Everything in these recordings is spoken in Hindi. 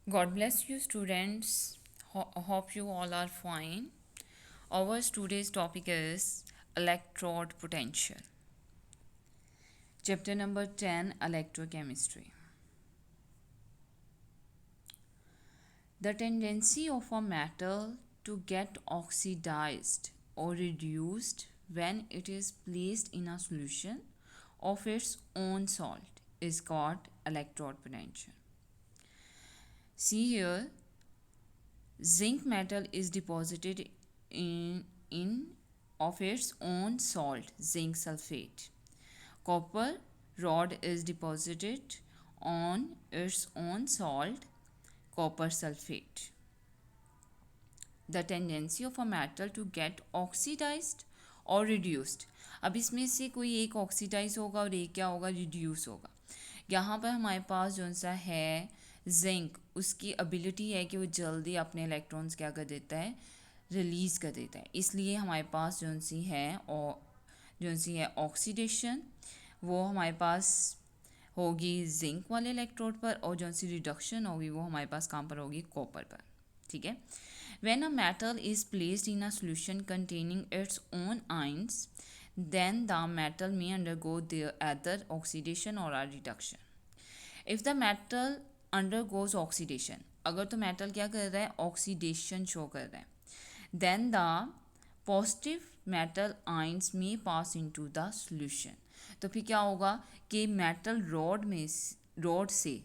God bless you, students. Hope you all are fine. Our today's topic is electrode potential. Chapter number 10, Electrochemistry. The tendency of a metal to get oxidized or reduced when it is placed in a solution of its own salt is called electrode potential. See here, zinc metal is deposited in of its own salt, zinc sulfate. Copper rod is deposited on its own salt, copper sulfate. The tendency of a metal to get oxidized or reduced. अब इसमें से कोई एक ऑक्सीडाइज होगा और एक क्या होगा, रिड्यूस होगा. यहाँ पर हमारे पास जो सा है जिंक, उसकी एबिलिटी है कि वो जल्दी अपने इलेक्ट्रॉन्स क्या कर देता है, रिलीज़ कर देता है. इसलिए हमारे पास जो सी है ऑक्सीडेशन, वो हमारे पास होगी जिंक वाले इलेक्ट्रोड पर, और जो सी रिडक्शन होगी वो हमारे पास कहाँ पर होगी, कॉपर पर. ठीक है. When a metal is placed in a solution containing its own ions, then the metal may undergo their either oxidation or a reduction. If the metal undergoes oxidation, अगर तो metal क्या कर रहा है, oxidation show कर रहा है, then the positive metal ions may pass into the solution. तो फिर क्या होगा कि metal rod से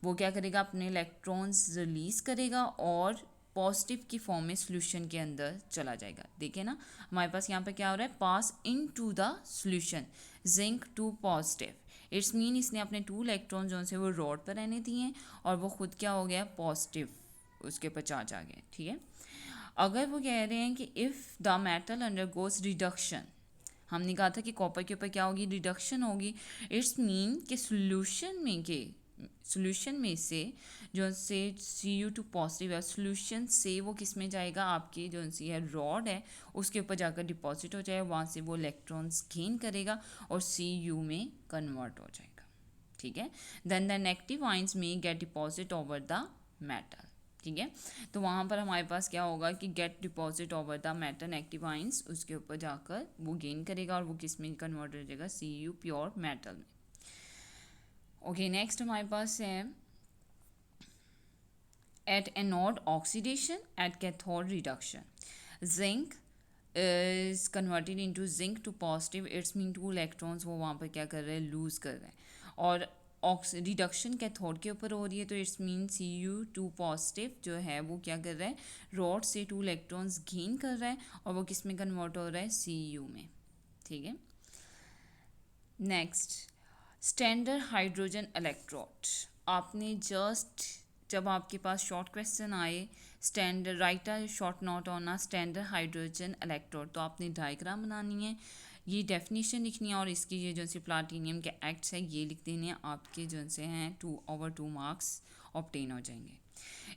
वो क्या करेगा, अपने इलेक्ट्रॉन्स रिलीज करेगा और पॉजिटिव की फॉर्म में सोल्यूशन के अंदर चला जाएगा. देखिए ना, हमारे पास यहाँ पे क्या हो रहा है, pass into the solution, zinc two positive. It's mean इसने अपने 2 इलेक्ट्रॉन जो से वो रॉड पर रहने दिए हैं और वो खुद क्या हो गया, पॉजिटिव उसके ऊपर चार्ज आ गया. ठीक है. अगर वो कह रहे हैं कि if the metal under goes reduction, हमने कहा था कि कॉपर के ऊपर क्या होगी, रिडक्शन होगी. इट्स मीन कि सोल्यूशन में से जो से Cu2 पॉजिटिव है, सोल्यूशन से वो किस में जाएगा, आपकी जो सी है रॉड है उसके ऊपर जाकर डिपॉजिट हो जाए, वहाँ से वो इलेक्ट्रॉन्स गेन करेगा और Cu में कन्वर्ट हो जाएगा. ठीक है. देन द नेगेटिव आइंस में get deposit over the metal. ठीक है. तो वहाँ पर हमारे पास क्या होगा कि get deposit over the metal, negative ions उसके ऊपर जाकर वो गेन करेगा और वो किस में कन्वर्ट हो जाएगा, Cu प्योर मेटल में. ओके, नेक्स्ट हमारे पास है at anode oxidation, at cathode reduction. Zinc is converted into zinc to positive. It's mean 2 electrons वो वहाँ पर क्या कर रहे हैं, लूज कर रहे हैं. और रिडक्शन कैथोड के ऊपर हो रही है, तो इट्स मीन Cu2 पॉजिटिव जो है वो क्या कर रहा है, रॉड से 2 इलेक्ट्रॉन्स गेन कर रहा है और वो किस में कन्वर्ट हो रहा है, Cu में. ठीक है. Next, standard hydrogen electrode. आपने जस्ट जब आपके पास शॉर्ट क्वेश्चन आए, standard right a short note on a standard hydrogen electrode, तो आपने डायग्राम बनानी है, ये डेफिनेशन लिखनी है और इसकी ये जो सी प्लाटिनियम के एक्ट्स है ये लिख देने हैं. आपके जो से हैं 2/2 मार्क्स ऑब्टेन हो जाएंगे.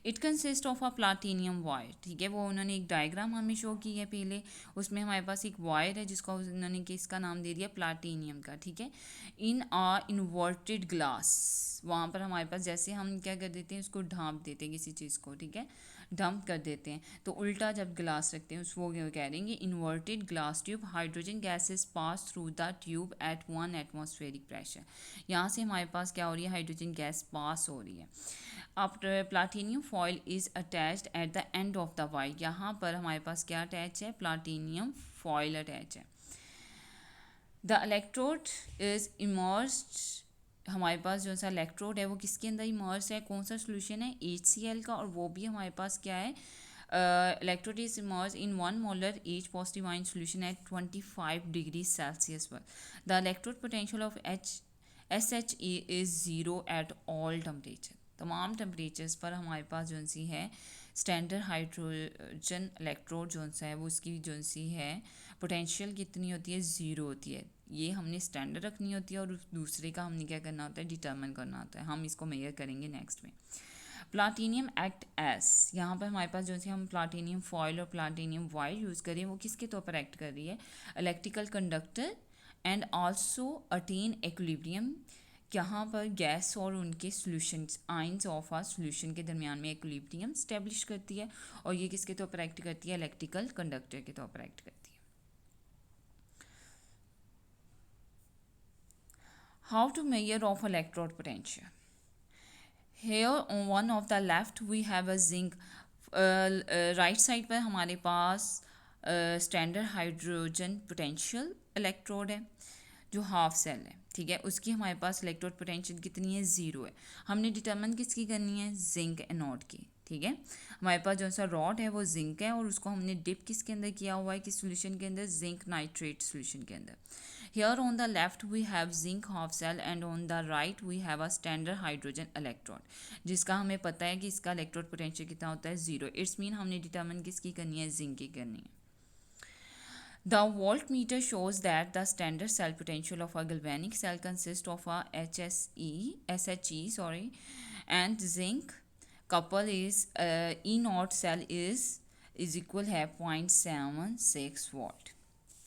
It consist of a platinum wire. ठीक है. वो उन्होंने एक डायग्राम हमें शो की है पहले, उसमें हमारे पास एक वायर है जिसको उन्होंने किसका नाम दे दिया, प्लाटिनियम का. ठीक है. इन आ इन्वर्टेड ग्लास, वहाँ पर हमारे पास जैसे हम क्या कर देते हैं, उसको ढाँप देते हैं किसी चीज़ को. ठीक है. डंप कर देते हैं, तो उल्टा जब ग्लास रखते हैं उसको कह देंगे inverted glass tube. Hydrogen gases pass through the tube at 1 atmospheric pressure. यहाँ से हमारे पास क्या हो रही है, हाइड्रोजन गैस पास हो रही है. After platinum foil is attached at the end of the wire. यहाँ पर हमारे पास क्या अटैच है, प्लाटिनियम फॉइल अटैच है. The electrode is immersed. हमारे पास जो सा इलेक्ट्रोड है वो किसके अंदर इमर्स है, कौन सा सोल्यूशन है, HCl का, और वो भी हमारे पास क्या है, electrode is immerse in 1 molar H positive ion solution at 25 degree Celsius पर. The electrode potential of SHE is 0 at all temperature. तमाम टेम्परेचर्स पर हमारे पास जो सी है स्टैंडर्ड हाइड्रोजन इलेक्ट्रोड जो सा है वो उसकी जो सी है पोटेंशियल कितनी होती है, 0 होती है. ये हमने स्टैंडर्ड रखनी होती है और दूसरे का हमने क्या करना होता है, डिटर्मिन करना होता है. हम इसको मेजर करेंगे नेक्स्ट में. Platinum act as. यहाँ पर हमारे पास जो सी हम प्लाटिनियम फॉइल और प्लाटिनियम वायर यूज़ करें, वो किसके तौर पर एक्ट कर रही है, electrical conductor, and also attain equilibrium यहाँ पर गैस और उनके solution ions of a solution के दरमियान में इक्विलिब्रियम स्टैब्लिश करती है, और ये किसके तौर पर एक्ट करती है? इलेक्ट्रिकल कंडक्टर के तौर पर एक्ट करती है। How to measure of electrode potential? Here on one of the left we have a zinc, right side पर हमारे पास स्टैंडर्ड हाइड्रोजन पोटेंशियल इलेक्ट्रोड है जो हाफ सेल है, ठीक है। उसकी हमारे पास इलेक्ट्रोड पोटेंशियल कितनी है? 0 है। हमने डिटरमिन किसकी करनी है? जिंक एनोड की, ठीक है। हमारे पास जो सा रॉड है वो जिंक है, और उसको हमने डिप किसके अंदर किया हुआ है? किस सोल्यूशन के अंदर? जिंक नाइट्रेट सोल्यूशन के अंदर। Here on the left we have zinc half cell and on the right we have a standard hydrogen electrode, जिसका हमें पता है कि इसका इलेक्ट्रोड पोटेंशियल कितना होता है? 0। इट्स मीन हमने डिटरमिन किसकी करनी है? जिंक की करनी है। The voltmeter shows that the standard cell potential of a galvanic cell consists of a SHE, and zinc couple is E naught cell is equal है 0.76 वोल्ट,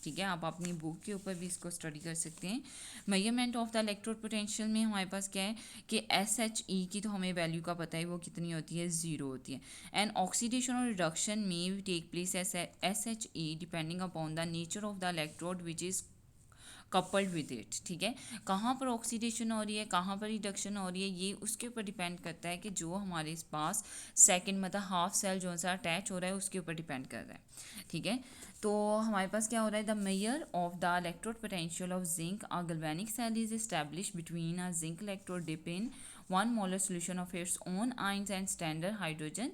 ठीक है। आप अपनी बुक के ऊपर भी इसको स्टडी कर सकते हैं। Measurement of the electrode potential में हमारे पास क्या है कि SHE की तो हमें वैल्यू का पता है, वो कितनी होती है? 0 होती है। एंड ऑक्सीडेशन और रिडक्शन में take place SHE depending upon the nature of the electrode which is coupled with it, ठीक है। कहाँ पर ऑक्सीडेशन हो रही है, कहाँ पर रिडक्शन हो रही है, ये उसके ऊपर डिपेंड करता है कि जो हमारे पास सेकंड मतलब हाफ सेल जो सा अटैच हो रहा है उसके ऊपर डिपेंड कर रहा है, ठीक है। तो हमारे पास क्या हो रहा है? The measure of the electrode potential of zinc a galvanic cell is establish between a zinc electrode dip in 1 molar solution of its own ions and standard hydrogen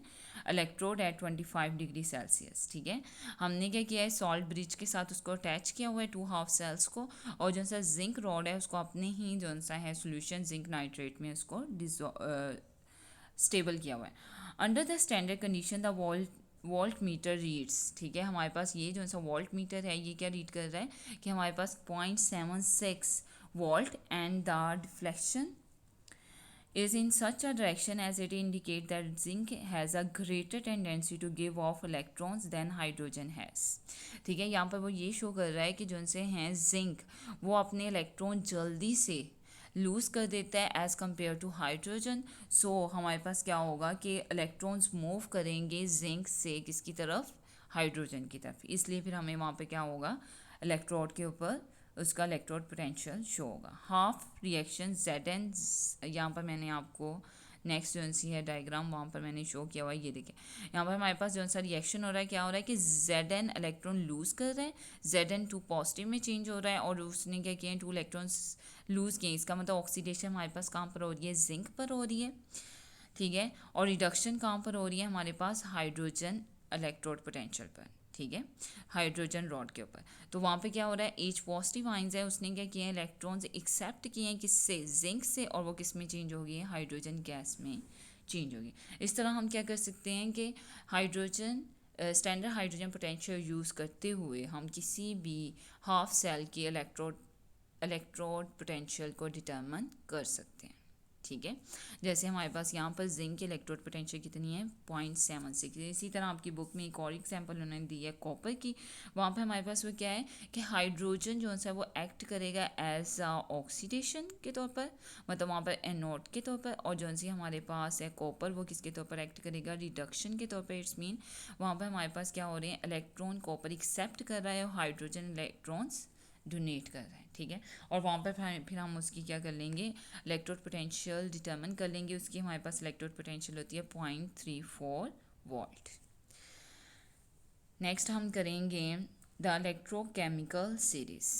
electrode at 25 degree Celsius, ठीक है। हमने क्या किया है? सॉल्ट ब्रिज के साथ उसको अटैच किया हुआ है 2 हाफ सेल्स को, और जो सा जिंक रॉड है उसको अपने ही जो सा है सोल्यूशन जिंक नाइट्रेट में उसको स्टेबल किया हुआ है। Under the standard condition the volt meter reads, ठीक है। हमारे पास ये जो सा वोल्ट मीटर है ये क्या रीड कर रहा है कि हमारे पास 0.76 volt, and the deflection is in such a direction as it indicates that zinc has a greater tendency to give off electrons than hydrogen has, ठीक है। यहाँ पर वो ये शो कर रहा है कि जो उनसे हैं जिंक वो अपने इलेक्ट्रॉन जल्दी से लूज़ कर देता है एज़ कम्पेयर टू हाइड्रोजन। सो हमारे पास क्या होगा कि इलेक्ट्रॉन्स मूव करेंगे जिंक से किसकी तरफ? हाइड्रोजन की तरफ। इसलिए फिर हमें वहाँ पे क्या होगा? इलेक्ट्रोड के ऊपर उसका इलेक्ट्रोड पोटेंशियल शो होगा। हाफ रिएक्शन ZN, यहाँ पर मैंने आपको नेक्स्ट जो सी है डायग्राम वहाँ पर मैंने शो किया हुआ है, ये देखिए। यहाँ पर हमारे पास जो सा रिएक्शन हो रहा है, क्या हो रहा है कि ZN इलेक्ट्रॉन लूज़ कर रहा है, ZN 2 पॉजिटिव में चेंज हो रहा है, और उसने क्या किया है? 2 इलेक्ट्रॉन्स लूज़ किए। इसका मतलब ऑक्सीडेशन हमारे पास कहाँ पर हो रही है? जिंक पर हो रही है, ठीक है। और रिडक्शन कहाँ पर हो रही है? हमारे पास हाइड्रोजन इलेक्ट्रोड पोटेंशियल पर, ठीक है, हाइड्रोजन रॉड के ऊपर। तो वहाँ पे क्या हो रहा है? H पॉजिटिव आइंस है, उसने क्या किया है? इलेक्ट्रॉन्स एक्सेप्ट किए हैं किससे? जिंक से, और वो किस में चेंज हो गई है? हाइड्रोजन गैस में चेंज होगी। इस तरह हम क्या कर सकते हैं कि hydrogen standard hydrogen potential use करते हुए हम किसी भी हाफ सेल की इलेक्ट्रोड पोटेंशियल को डिटर्मिन कर सकते हैं, ठीक है। जैसे हमारे पास यहाँ पर जिंक की इलेक्ट्रोड पोटेंशियल कितनी है? 0.76। इसी तरह आपकी बुक में एक और एग्जाम्पल उन्होंने दी है कॉपर की। वहाँ पर हमारे पास वो क्या है कि हाइड्रोजन जो है वो एक्ट करेगा एज आ ऑक्सीडेशन के तौर पर, मतलब वहाँ पर एनोड के तौर पर, और जो सी हमारे पास है कॉपर वो किसके तौर पर एक्ट करेगा? रिडक्शन के तौर पर। इट्स मीन वहाँ पर हमारे पास क्या हो रहे हैं? इलेक्ट्रॉन कॉपर एक्सेप्ट कर रहा है और हाइड्रोजन इलेक्ट्रॉन्स डोनेट कर रहा है, ठीक है। और वहाँ पर फिर हम उसकी क्या कर लेंगे? इलेक्ट्रोड पोटेंशियल डिटर्मिन कर लेंगे। उसकी हमारे पास इलेक्ट्रोड पोटेंशियल होती है 0.34 वोल्ट। नेक्स्ट हम करेंगे द इलेक्ट्रोकेमिकल सीरीज।